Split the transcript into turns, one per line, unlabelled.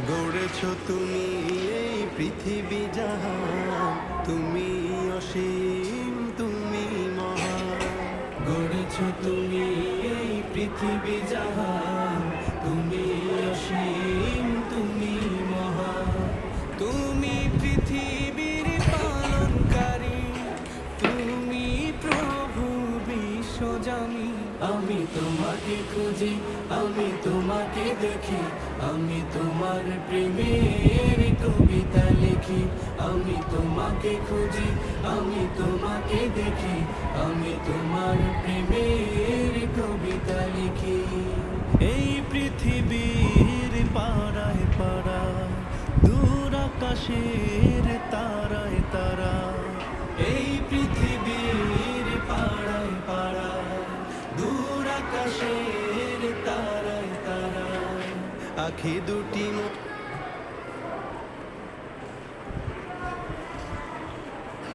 গড়েছ তুমি এই পৃথিবী জাহান, তুমি অসীম, তুমি মহান। গড়েছ তুমি এই পৃথিবী জাহান, তুমি অসীম, তুমি মহান। তুমি পৃথিবীর পালনকারী, তুমি প্রভু বিশ্বজামি। আমি তোমাকে খুঁজি, আমি তোমাকে দেখি, আমি তোমার প্রেমের কবিতা লিখি। আমি তোমাকে খুঁজি, আমি তোমাকে দেখি, আমি তোমার প্রেমের কবিতা লিখি। এই পৃথিবীর পাড়ায় পাড়ায়, দূর আকাশের তারায় তারা। এই পৃথিবীর পাড়ায় পাড়ায়, দূর আকাশের তারায় তারায়। আখি দুটি